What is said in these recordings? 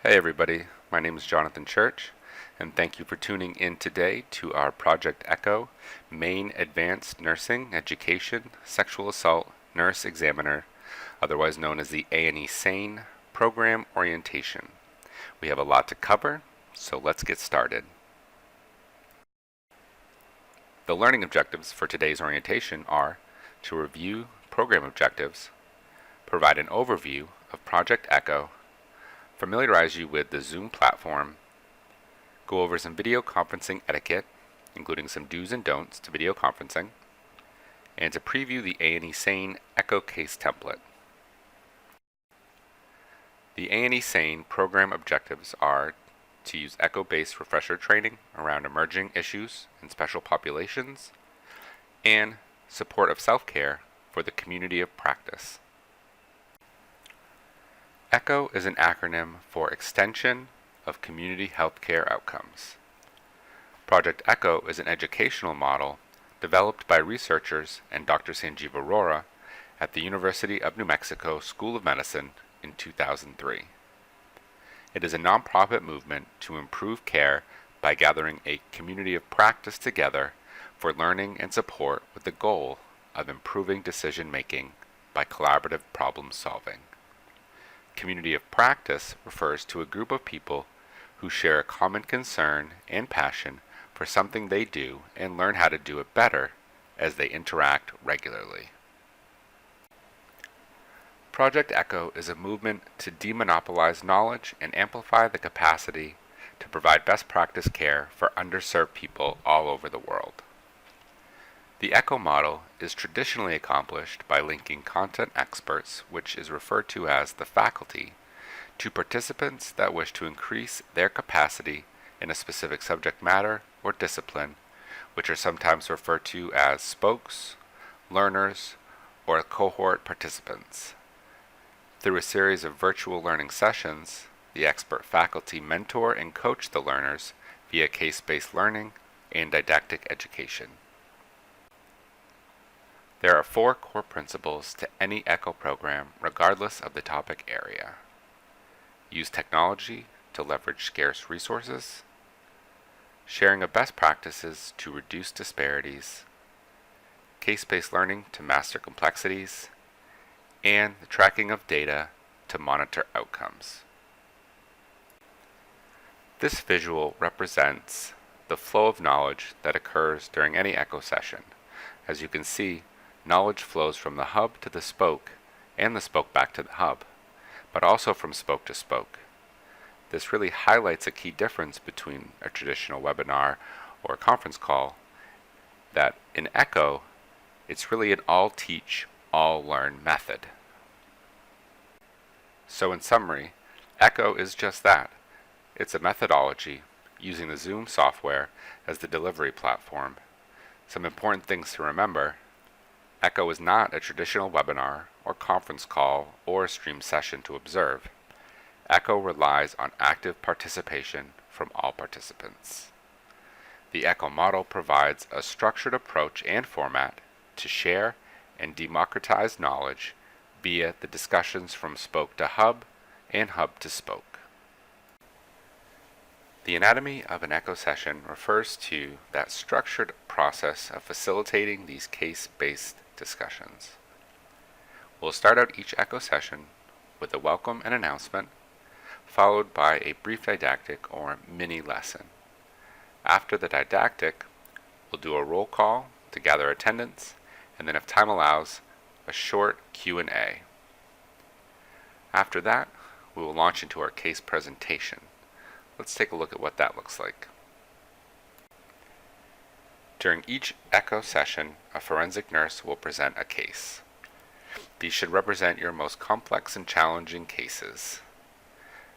Hey everybody, my name is Jonathan Church, and thank you for tuning in today to our Project ECHO Maine Advanced Nursing Education Sexual Assault Nurse Examiner, otherwise known as the SANE Program Orientation. We have a lot to cover, so let's get started. The learning objectives for today's orientation are to review program objectives, provide an overview of Project ECHO, familiarize you with the Zoom platform, go over some video conferencing etiquette, including some do's and don'ts to video conferencing, and to preview the A&E SANE ECHO case template. The A&E SANE program objectives are to use ECHO-based refresher training around emerging issues in special populations, and support of self-care for the community of practice. ECHO is an acronym for Extension of Community Healthcare Outcomes. Project ECHO is an educational model developed by researchers and Dr. Sanjeev Arora at the University of New Mexico School of Medicine in 2003. It is a nonprofit movement to improve care by gathering a community of practice together for learning and support with the goal of improving decision-making by collaborative problem solving. Community of practice refers to a group of people who share a common concern and passion for something they do and learn how to do it better as they interact regularly. Project ECHO is a movement to demonopolize knowledge and amplify the capacity to provide best practice care for underserved people all over the world. The ECHO model is traditionally accomplished by linking content experts, which is referred to as the faculty, to participants that wish to increase their capacity in a specific subject matter or discipline, which are sometimes referred to as spokes, learners, or cohort participants. Through a series of virtual learning sessions, the expert faculty mentor and coach the learners via case-based learning and didactic education. There are 4 core principles to any ECHO program regardless of the topic area. Use technology to leverage scarce resources, sharing of best practices to reduce disparities, case-based learning to master complexities, and the tracking of data to monitor outcomes. This visual represents the flow of knowledge that occurs during any ECHO session. As you can see, knowledge flows from the hub to the spoke, and the spoke back to the hub, but also from spoke to spoke. This really highlights a key difference between a traditional webinar or a conference call, that in ECHO, it's really an all-teach, all-learn method. So in summary, ECHO is just that. It's a methodology using the Zoom software as the delivery platform. Some important things to remember: ECHO is not a traditional webinar or conference call or a stream session to observe. ECHO relies on active participation from all participants. The ECHO model provides a structured approach and format to share and democratize knowledge via the discussions from spoke to hub and hub to spoke. The anatomy of an ECHO session refers to that structured process of facilitating these case-based discussions. We'll start out each ECHO session with a welcome and announcement, followed by a brief didactic or mini lesson. After the didactic, we'll do a roll call to gather attendance, and then if time allows, a short Q&A. After that, we will launch into our case presentation. Let's take a look at what that looks like. During each ECHO session, a forensic nurse will present a case. These should represent your most complex and challenging cases.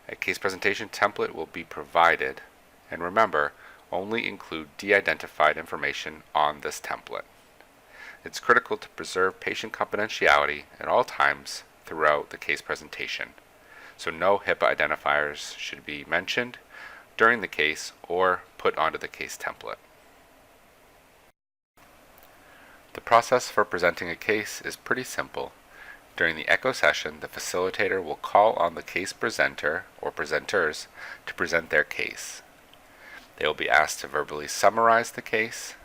A case presentation template will be provided, and remember, only include de-identified information on this template. It's critical to preserve patient confidentiality at all times throughout the case presentation, so no HIPAA identifiers should be mentioned during the case or put onto the case template. The process for presenting a case is pretty simple. During the echo session, the facilitator will call on the case presenter or presenters to present their case. They will be asked to verbally summarize the case.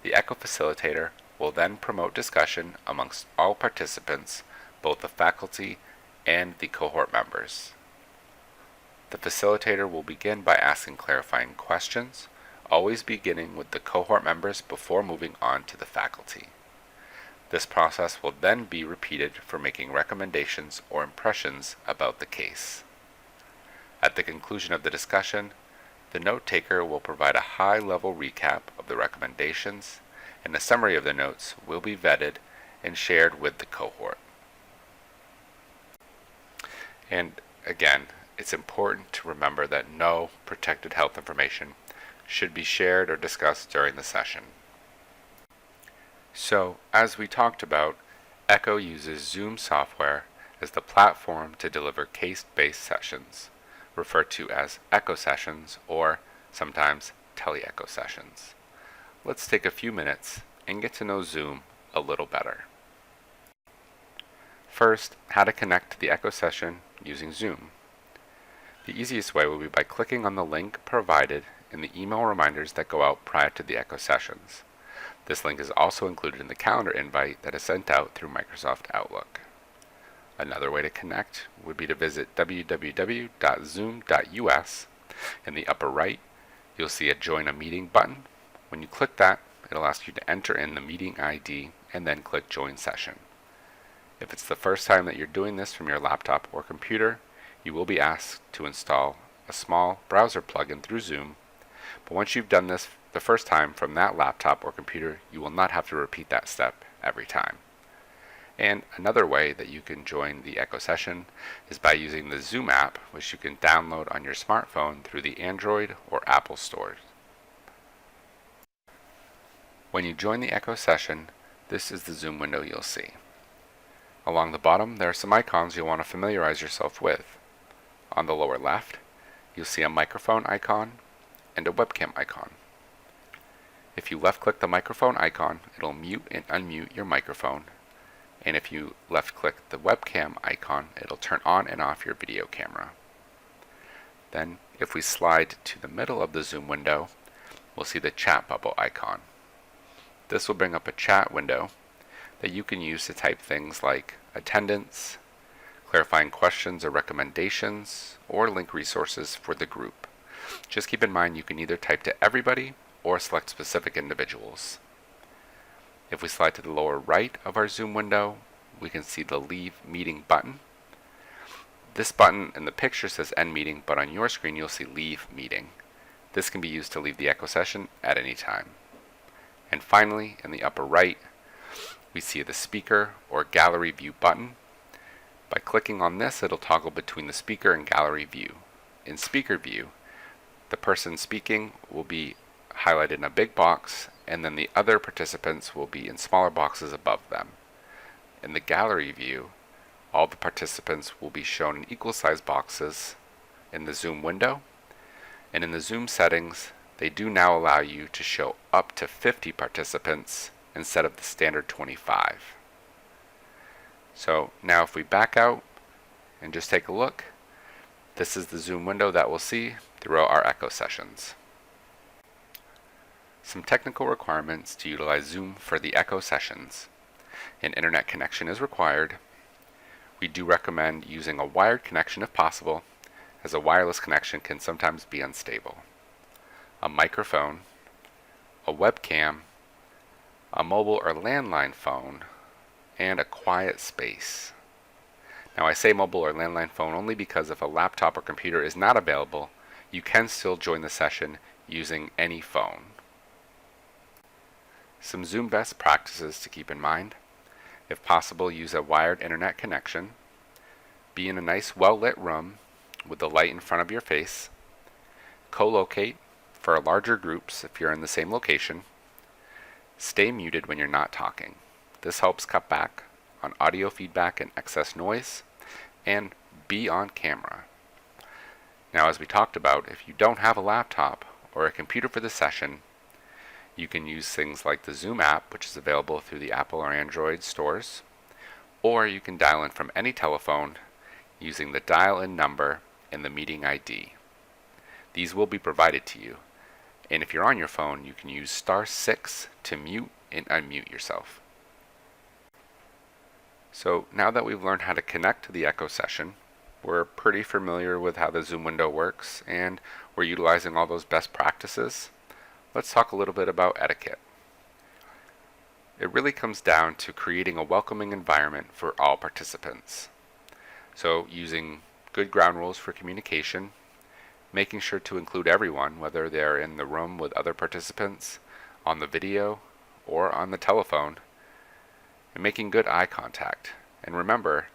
The echo facilitator will then promote discussion amongst all participants, both the faculty and the cohort members. The facilitator will begin by asking clarifying questions, always beginning with the cohort members before moving on to the faculty. This process will then be repeated for making recommendations or impressions about the case. At the conclusion of the discussion, the note taker will provide a high-level recap of the recommendations, and a summary of the notes will be vetted and shared with the cohort. And again, it's important to remember that no protected health information should be shared or discussed during the session. So, as we talked about, ECHO uses Zoom software as the platform to deliver case-based sessions, referred to as echo sessions or sometimes tele-echo sessions. Let's take a few minutes and get to know Zoom a little better. First, how to connect to the echo session using Zoom. The easiest way will be by clicking on the link provided in the email reminders that go out prior to the echo sessions. This link is also included in the calendar invite that is sent out through Microsoft Outlook. Another way to connect would be to visit www.zoom.us. In the upper right, you'll see a Join a Meeting button. When you click that, it'll ask you to enter in the meeting ID and then click Join Session. If it's the first time that you're doing this from your laptop or computer, you will be asked to install a small browser plugin through Zoom. But once you've done this the first time from that laptop or computer, you will not have to repeat that step every time. And another way that you can join the echo session is by using the Zoom app, which you can download on your smartphone through the Android or Apple stores. When you join the echo session, this is the Zoom window you'll see. Along the bottom, there are some icons you'll want to familiarize yourself with. On the lower left, you'll see a microphone icon and a webcam icon. If you left-click the microphone icon, it'll mute and unmute your microphone. And if you left-click the webcam icon, it'll turn on and off your video camera. Then, if we slide to the middle of the Zoom window, we'll see the chat bubble icon. This will bring up a chat window that you can use to type things like attendance, clarifying questions or recommendations, or link resources for the group. Just keep in mind you can either type to everybody or select specific individuals. If we slide to the lower right of our Zoom window, we can see the Leave Meeting button. This button in the picture says End Meeting, but on your screen you'll see Leave Meeting. This can be used to leave the echo session at any time. And finally, in the upper right, we see the Speaker or Gallery View button. By clicking on this, it'll toggle between the speaker and gallery view. In speaker view, the person speaking will be highlighted in a big box, and then the other participants will be in smaller boxes above them. In the gallery view, all the participants will be shown in equal-sized boxes in the Zoom window, and in the Zoom settings, they do now allow you to show up to 50 participants instead of the standard 25. So now if we back out and just take a look, this is the Zoom window that we'll see throughout our echo sessions. Some technical requirements to utilize Zoom for the echo sessions. An internet connection is required. We do recommend using a wired connection if possible, as a wireless connection can sometimes be unstable. A microphone, a webcam, a mobile or landline phone, and a quiet space. Now I say mobile or landline phone only because if a laptop or computer is not available, you can still join the session using any phone. Some Zoom best practices to keep in mind. If possible, use a wired internet connection. Be in a nice well-lit room with the light in front of your face. Co-locate for larger groups if you're in the same location. Stay muted when you're not talking. This helps cut back on audio feedback and excess noise. And be on camera. Now, as we talked about, if you don't have a laptop or a computer for the session, you can use things like the Zoom app, which is available through the Apple or Android stores, or you can dial in from any telephone using the dial-in number and the meeting ID. These will be provided to you, and if you're on your phone, you can use *6 to mute and unmute yourself. So now that we've learned how to connect to the Echo session, we're pretty familiar with how the Zoom window works, and we're utilizing all those best practices. Let's talk a little bit about etiquette. It really comes down to creating a welcoming environment for all participants. So using good ground rules for communication, making sure to include everyone, whether they're in the room with other participants, on the video, or on the telephone, and making good eye contact. And remember,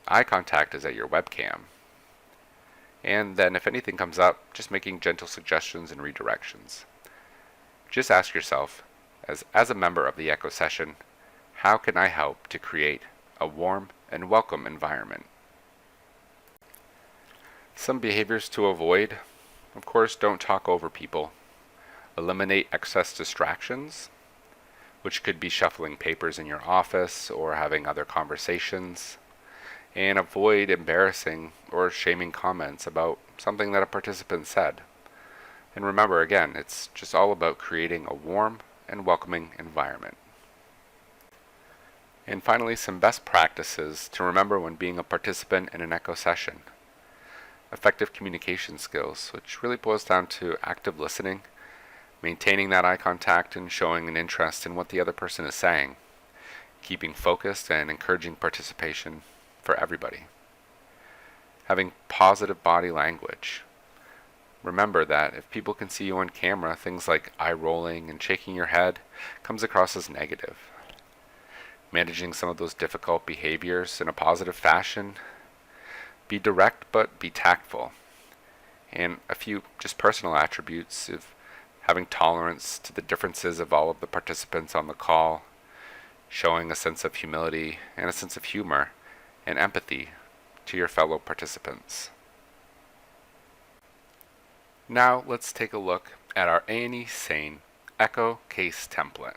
eye contact is at your webcam. And then if anything comes up, just making gentle suggestions and redirections. Just ask yourself, as a member of the Echo session, how can I help to create a warm and welcome environment? Some behaviors to avoid: of course, don't talk over people. Eliminate excess distractions, which could be shuffling papers in your office or having other conversations. And avoid embarrassing or shaming comments about something that a participant said. And remember, again, it's just all about creating a warm and welcoming environment. And finally, some best practices to remember when being a participant in an Echo session. Effective communication skills, which really boils down to active listening, maintaining that eye contact and showing an interest in what the other person is saying, keeping focused and encouraging participation for everybody. Having positive body language. Remember that if people can see you on camera, things like eye rolling and shaking your head comes across as negative. Managing some of those difficult behaviors in a positive fashion. Be direct but be tactful. And a few just personal attributes of having tolerance to the differences of all of the participants on the call, showing a sense of humility and a sense of humor and empathy to your fellow participants. Now let's take a look at our SANE Echo case template.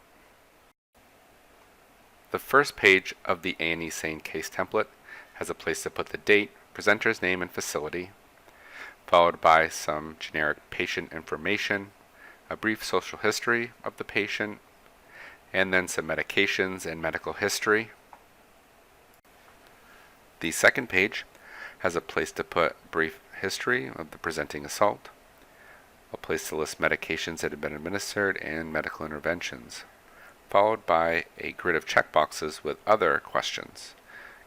The first page of the SANE case template has a place to put the date, presenter's name and facility, followed by some generic patient information, a brief social history of the patient, and then some medications and medical history. The second page has a place to put brief history of the presenting assault, a place to list medications that have been administered and medical interventions, followed by a grid of checkboxes with other questions.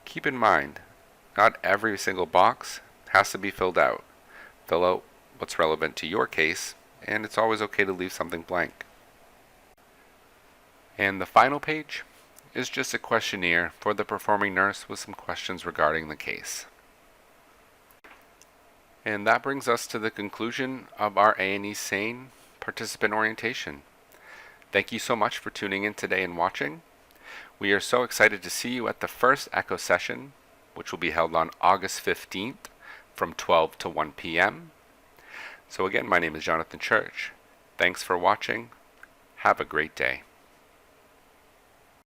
Keep in mind, not every single box has to be filled out. Fill out what's relevant to your case, and it's always okay to leave something blank. And the final page is just a questionnaire for the performing nurse with some questions regarding the case. And that brings us to the conclusion of our SANE participant orientation. Thank you so much for tuning in today and watching. We are so excited to see you at the first Echo session, which will be held on August 15th from 12 to 1 p.m. So again, my name is Jonathan Church. Thanks for watching. Have a great day.